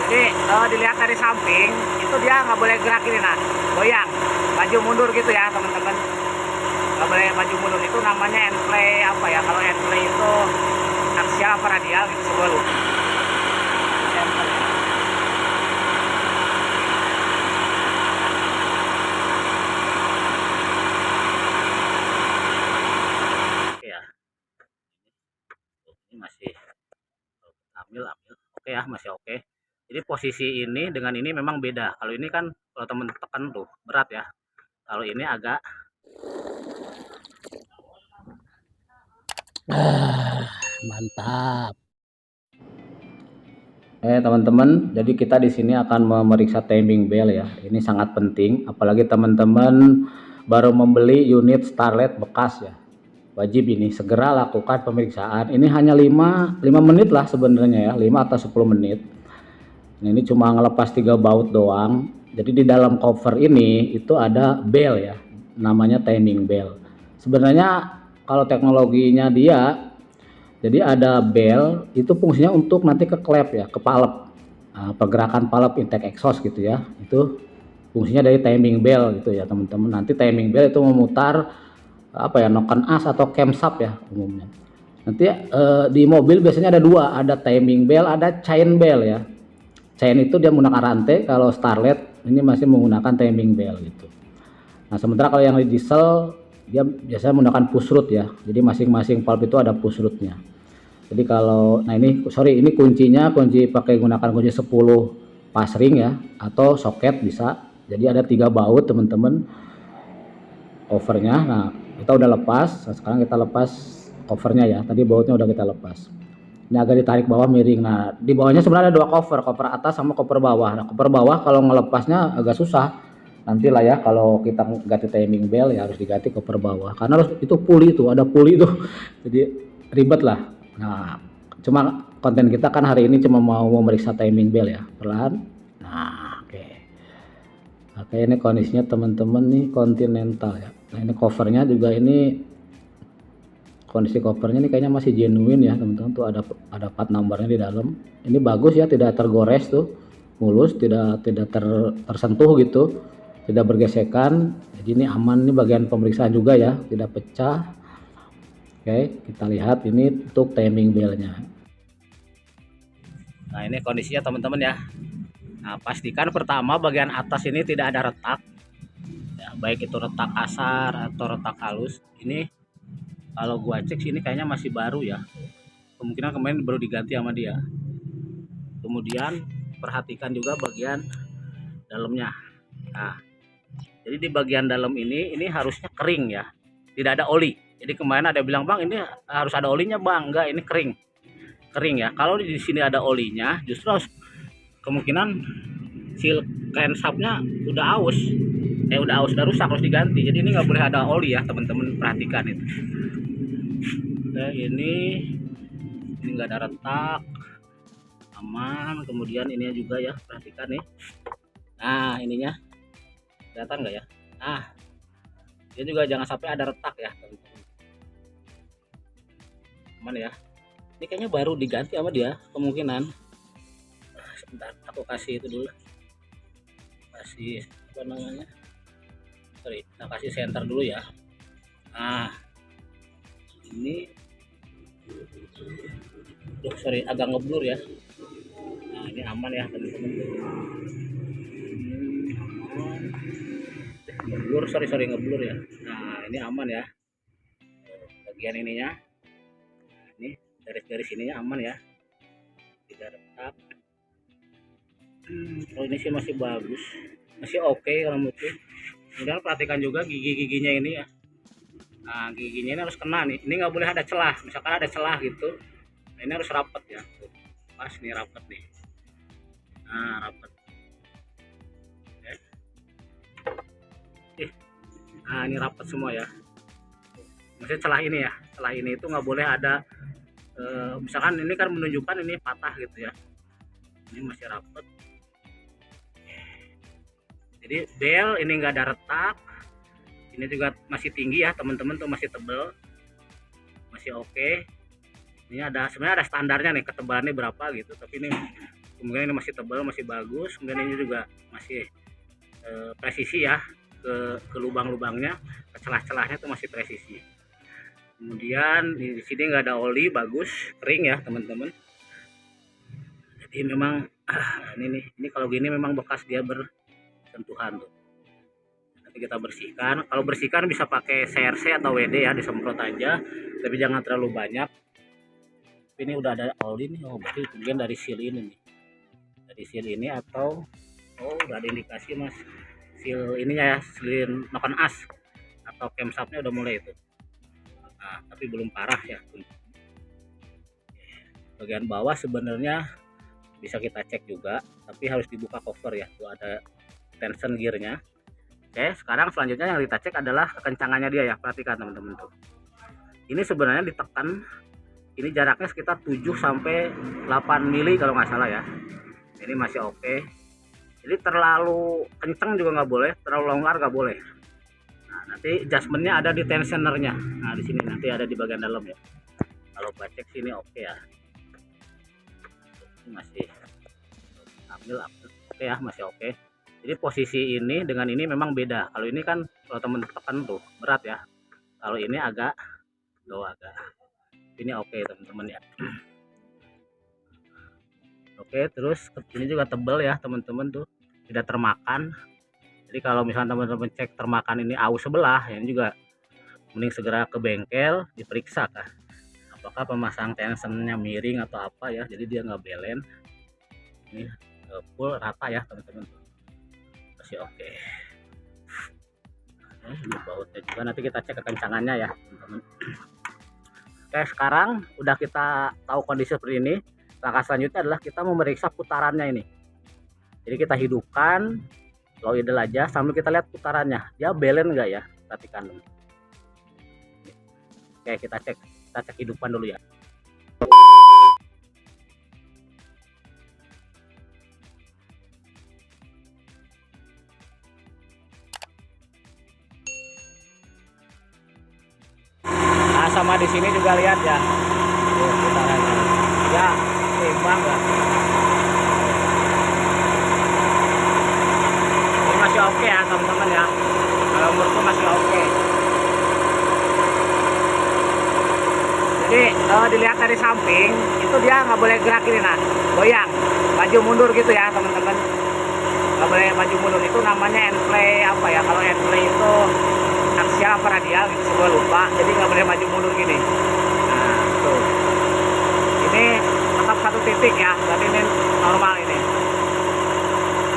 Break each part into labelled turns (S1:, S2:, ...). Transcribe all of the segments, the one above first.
S1: Jadi kalau dilihat dari samping itu dia nggak boleh gerak ini, nah goyang maju mundur gitu ya teman-teman, nggak boleh maju mundur. Itu namanya end-play apa ya, kalau end-play itu aksial apa radial gitu sih, gue lupa. Oke ya, ini masih ambil oke ya, masih oke. Jadi posisi ini dengan ini memang beda. Kalau ini kan kalau temen tekan tuh berat ya, kalau ini agak mantap. Teman-teman, jadi kita di sini akan memeriksa timing bell ya. Ini sangat penting, apalagi teman-teman baru membeli unit Starlet bekas ya. Wajib ini segera lakukan pemeriksaan. Ini hanya 5 menit lah sebenarnya ya, 5 atau 10 menit. Ini cuma ngelepas 3 baut doang. Jadi di dalam cover ini itu ada bell ya, namanya timing bell. Sebenarnya kalau teknologinya dia, jadi ada bell itu fungsinya untuk nanti ke klep ya, ke palep, pergerakan palep intake exhaust gitu ya. Itu fungsinya dari timing bell gitu ya teman-teman. Nanti timing bell itu memutar apa ya, noken as atau camshaft ya umumnya. Nanti di mobil biasanya ada dua, ada timing bell, ada chain bell ya. Chain itu dia menggunakan rantai, kalau Starlet ini masih menggunakan timing bell gitu. Nah sementara kalau yang di diesel dia biasanya menggunakan push rod ya. Jadi masing-masing valve itu ada push rodnya. Jadi kalau, nah ini sorry, ini kuncinya kunci pakai gunakan kunci 10 pas ring ya, atau soket bisa. Jadi ada 3 baut teman-teman covernya. Nah kita udah lepas, nah, sekarang kita lepas covernya ya. Tadi bautnya udah kita lepas. Ini agak ditarik bawah miring. Nah di bawahnya sebenarnya ada 2 cover, cover atas sama cover bawah. Nah cover bawah kalau ngelepasnya agak susah. Nantilah ya kalau kita ganti timing bell ya harus diganti cover bawah, karena harus itu puli tuh, ada puli tuh. Jadi ribet lah. Nah cuma konten kita kan hari ini cuma mau memeriksa timing bell ya, perlahan. Nah oke, ini kondisinya teman-teman nih Continental ya. Nah ini covernya juga, ini kondisi covernya ini kayaknya masih genuine ya teman-teman. Tuh ada part numbernya di dalam. Ini bagus ya, tidak tergores tuh, mulus, tidak tersentuh gitu, tidak bergesekan. Jadi ini aman, ini bagian pemeriksaan juga ya, tidak pecah. Oke, kita lihat ini untuk timing bellnya. Nah ini kondisinya teman-teman ya. Nah pastikan pertama bagian atas ini tidak ada retak ya, baik itu retak kasar atau retak halus. Ini kalau gua cek sini kayaknya masih baru ya, kemungkinan kemarin baru diganti sama dia. Kemudian perhatikan juga bagian dalamnya. Nah jadi di bagian dalam ini harusnya kering ya, tidak ada oli. Jadi kemarin ada bilang, bang ini harus ada olinya bang, enggak, ini kering ya. Kalau di sini ada olinya, justru kemungkinan seal crankshaftnya udah aus, udah rusak, harus diganti. Jadi ini nggak boleh ada oli ya teman-teman, perhatikan itu. Oke, ini nggak ada retak, aman. Kemudian ini juga ya, perhatikan nih. Nah ininya kelihatan nggak ya? Nah dia juga jangan sampai ada retak ya teman-teman, aman ya. Ini kayaknya baru diganti sama dia kemungkinan. Sebentar aku kasih itu dulu, kasih apa namanya, sorry, kita kasih center dulu ya. Nah ini sorry agak ngeblur ya. Nah ini aman ya teman-teman, ngeblur, sorry ngeblur ya. Nah ini aman ya, bagian ininya. Nah, ini garis-garis ininya aman ya, tidak retak. Kalau ini sih masih bagus, masih oke kalau menurutku. Kemudian perhatikan juga gigi-giginya ini ya. Nah giginya ini harus kena nih, ini nggak boleh ada celah. Misalkan ada celah gitu, nah, ini harus rapat ya. Pas nih rapat nih, nah rapat. Nah ini rapat semua ya, maksudnya celah ini ya, celah ini itu nggak boleh ada misalkan ini kan menunjukkan ini patah gitu ya. Ini masih rapat. Jadi bel ini nggak ada retak, ini juga masih tinggi ya teman-teman, tuh masih tebel, masih oke. Ini ada sebenarnya ada standarnya nih, ketebalannya berapa gitu, tapi ini Kemudian ini masih tebal, masih bagus. Kemudian ini juga masih presisi ya, ke lubang-lubangnya, ke celah-celahnya tuh masih presisi. Kemudian di sini nggak ada oli, bagus, kering ya teman-teman. Jadi memang ini kalau gini memang bekas dia bersentuhan tuh. Nanti kita bersihkan. Kalau bersihkan bisa pakai CRC atau WD ya, disemprot aja, tapi jangan terlalu banyak. Ini udah ada oli nih, oh berarti kemudian dari seal ini nih, dari seal ini atau udah ada indikasi mas, seal ininya ya, silin noken as atau camshaftnya udah mulai itu. Nah, tapi belum parah ya. Bagian bawah sebenarnya bisa kita cek juga, tapi harus dibuka cover ya, tuh ada tension gearnya. Oke, sekarang selanjutnya yang kita cek adalah kekencangannya dia ya. Perhatikan teman-teman tuh, ini sebenarnya ditekan, ini jaraknya sekitar 7 sampai 8 mili kalau nggak salah ya. Ini masih oke. Jadi terlalu kencang juga nggak boleh, terlalu longgar nggak boleh. Nah, nanti adjustmentnya ada di tensionernya. Nah, di sini nanti ada di bagian dalam ya. Kalau cek sini oke ya. Ini masih ambil oke ya, masih oke. Jadi posisi ini dengan ini memang beda. Kalau ini kan kalau temen tekan tuh berat ya. Kalau ini agak agak. Ini oke teman-teman ya. Oke, terus ini juga tebal ya teman-teman tuh, tidak termakan. Jadi kalau misalnya teman-teman cek termakan ini aus sebelah, ini juga mending segera ke bengkel diperiksa kah, apakah pemasang tensionnya miring atau apa ya, jadi dia nggak belen. Ini full rata ya teman-teman, masih oke. Ini bautnya juga nanti kita cek kekencangannya ya teman-teman. Oke, sekarang udah kita tahu kondisi seperti ini. Langkah selanjutnya adalah kita memeriksa putarannya ini. Jadi kita hidupkan low idle aja sambil kita lihat putarannya, dia belen nggak ya, perhatikan dulu. Oke, kita cek hidupan dulu ya. Nah, sama di sini juga lihat ya, putarannya ya seimbang ya. Ini masih oke ya teman-teman ya, kalau menurutku masih oke. Jadi dilihat dari samping itu dia nggak boleh gerak ini, nah goyang, maju mundur gitu ya teman-teman, nggak boleh maju mundur. Itu namanya end-play apa ya, kalau end-play itu aksial apa radial gitu, gue lupa. Jadi nggak boleh maju mundur gini. Nah tuh, ini tetap satu titik ya, berarti ini normal ini.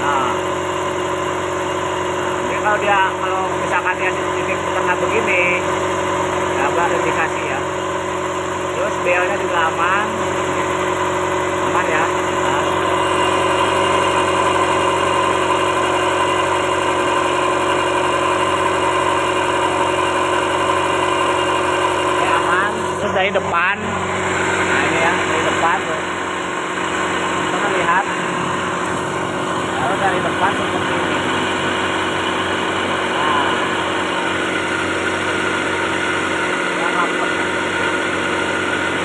S1: Nah, ini kalau misalkan dia di titik tengah begini, nggak ada indikasi ya. Terus belnya juga aman ya. Nah, ini aman. Terus dari depan, nah ini ya, dari depan tuh teman lihat, kalau dari depan seperti ini.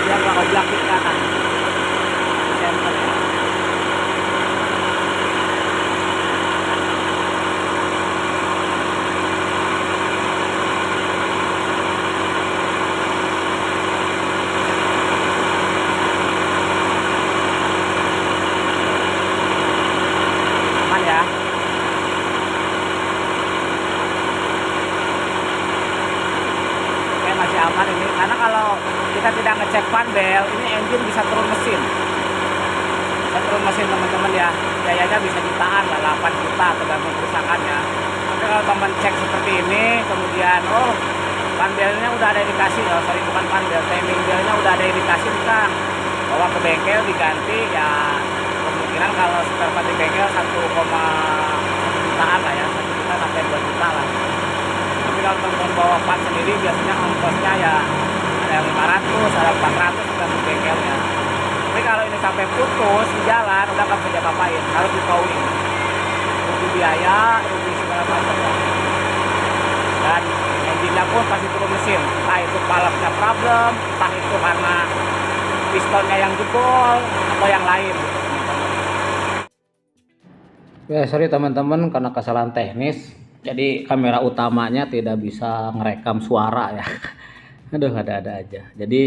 S1: Dia nggak oblak ke kanan, center ya. Aman ya. Oke, masih aman ini, karena kalau kita tidak ngecek panbel, ini engine bisa turun mesin. Bisa turun mesin teman-teman ya. Biayanya bisa jutaan lah, 8 juta tergantung kerusakannya. Tapi kalau teman cek seperti ini, kemudian panbelnya udah ada indikasi, bukan panbel, timing belnya udah ada indikasi, kita bawa ke bengkel diganti ya. Kemungkinan kalau spare part di bengkel 1,1 jutaan lah ya, 1 juta sampai 2 juta lah. Tapi kalau teman-teman bawa part sendiri, biasanya ongkosnya ya ada 500, ada 400 tergantung bengkelnya. Tapi kalau ini sampai putus di jalan, udah nggak bisa diapa-apain, harus di towing. Rugi biaya, rugi segala macam ya. Dan engine-nya pun pasti turun mesin. Entah itu valve-nya problem, entah itu karena pistonnya yang jebol atau yang lain. Ya, sorry teman-teman karena kesalahan teknis. Jadi kamera utamanya tidak bisa ngerekam suara ya. Aduh, ada-ada aja. Jadi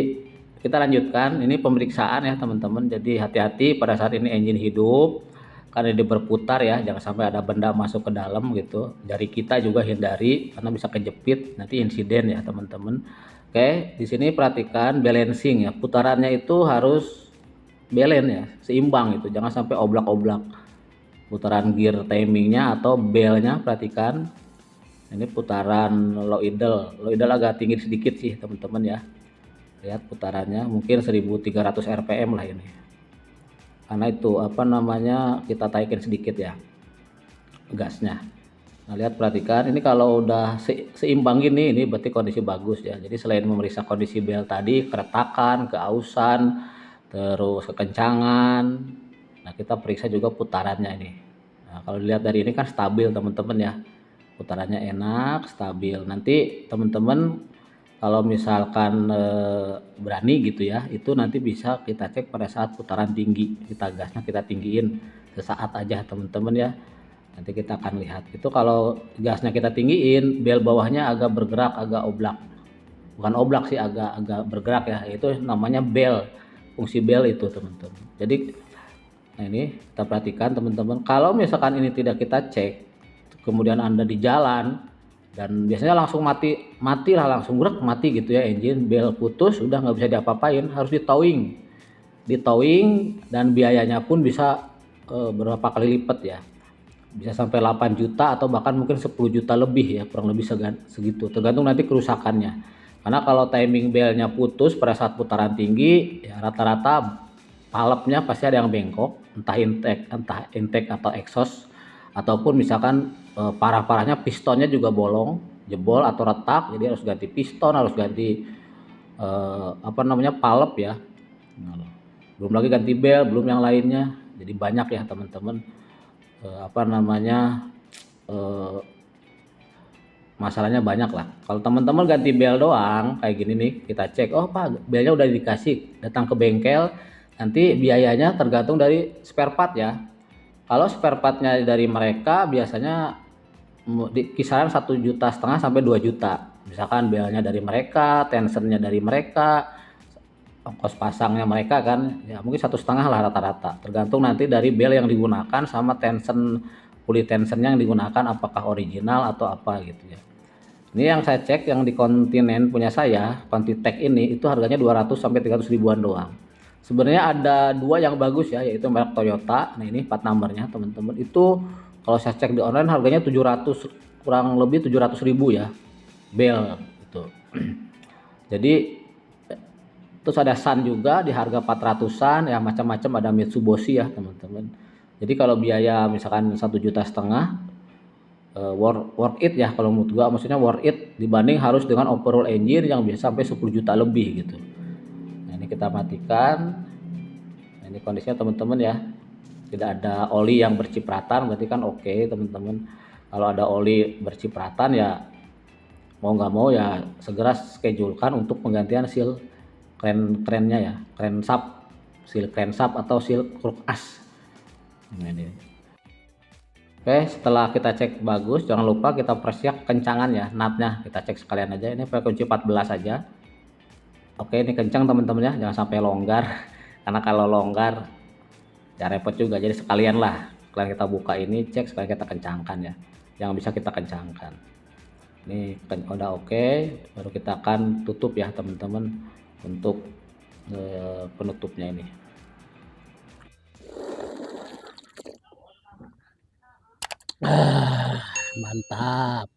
S1: kita lanjutkan. Ini pemeriksaan ya teman-teman. Jadi hati-hati pada saat ini engine hidup. Karena dia berputar ya. Jangan sampai ada benda masuk ke dalam gitu. Dari kita juga hindari karena bisa kejepit. Nanti insiden ya teman-teman. Oke, di sini perhatikan balancing ya. Putarannya itu harus balance ya, seimbang itu. Jangan sampai oblak-oblak. Putaran gear timingnya atau belnya perhatikan, ini putaran low idle agak tinggi sedikit sih teman-teman ya. Lihat putarannya mungkin 1300 rpm lah ini, karena itu apa namanya kita taikin sedikit ya gasnya. Nah, lihat perhatikan ini kalau udah seimbang gini, ini berarti kondisi bagus ya. Jadi selain memeriksa kondisi bel tadi, keretakan, keausan, terus kekencangan, nah kita periksa juga putarannya ini. Nah, kalau dilihat dari ini kan stabil teman-teman ya, putarannya enak, stabil. Nanti teman-teman kalau misalkan berani gitu ya, itu nanti bisa kita cek pada saat putaran tinggi, kita gasnya kita tinggiin sesaat aja teman-teman ya. Nanti kita akan lihat itu kalau gasnya kita tinggiin, bel bawahnya agak bergerak, agak oblak, bukan oblak sih, agak bergerak ya, itu namanya bel, fungsi bel itu teman-teman. Jadi nah ini kita perhatikan teman-teman, kalau misalkan ini tidak kita cek, kemudian Anda di jalan dan biasanya langsung mati lah, langsung gerak mati gitu ya, engine bel putus udah nggak bisa diapa-apain, harus ditowing dan biayanya pun bisa berapa kali lipat ya, bisa sampai 8 juta atau bahkan mungkin 10 juta lebih ya, kurang lebih segitu, tergantung nanti kerusakannya. Karena kalau timing belnya putus pada saat putaran tinggi ya, rata-rata palepnya pasti ada yang bengkok, entah intake atau exhaust, ataupun misalkan parah-parahnya pistonnya juga bolong, jebol atau retak, jadi harus ganti piston, harus ganti apa namanya palep ya. Nah, belum lagi ganti bel, belum yang lainnya. Jadi banyak ya teman-teman apa namanya masalahnya banyak lah. Kalau teman-teman ganti bel doang kayak gini nih, kita cek, oh Pak belnya udah dikasih, datang ke bengkel, nanti biayanya tergantung dari spare part ya. Kalau spare partnya dari mereka biasanya di kisaran 1,5 juta sampai 2 juta. Misalkan belnya dari mereka, tensionnya dari mereka, ongkos pasangnya mereka kan, ya mungkin 1,5 lah rata-rata. Tergantung nanti dari bel yang digunakan sama tension, pulley tensionnya yang digunakan apakah original atau apa gitu ya. Ini yang saya cek yang di kontinen punya saya, Contitech ini itu harganya 200 sampai 300 ribuan doang. Sebenarnya ada dua yang bagus ya, yaitu merek Toyota. Nah ini plat numbernya teman-teman. Itu kalau saya cek di online harganya 700, kurang lebih 700 ribu ya, bel itu. Jadi terus ada Sun juga di harga 400-an ya, macam-macam, ada Mitsubishi ya teman-teman. Jadi kalau biaya misalkan 1,5 juta worth it ya kalau menurut gua, maksudnya worth it dibanding harus dengan overall engine yang bisa sampai 10 juta lebih gitu. Nah ini kita matikan. Nah, ini kondisinya teman-teman ya, tidak ada oli yang bercipratan, berarti kan oke teman-teman. Kalau ada oli bercipratan ya mau nggak mau ya segera schedulekan untuk penggantian seal krennya ya, crankshaft, seal crankshaft atau seal kruk as. Nah, ini. Oke, setelah kita cek bagus, jangan lupa kita persiap kencangan ya, nutnya kita cek sekalian aja. Ini pakai kunci 14 aja. Oke, ini kencang teman-teman ya, jangan sampai longgar. Karena kalau longgar ya repot juga. Jadi sekalian lah, sekalian kita buka ini, cek sekalian kita kencangkan ya, yang bisa kita kencangkan. Ini udah oke, baru kita akan tutup ya teman-teman untuk penutupnya ini. Mantap.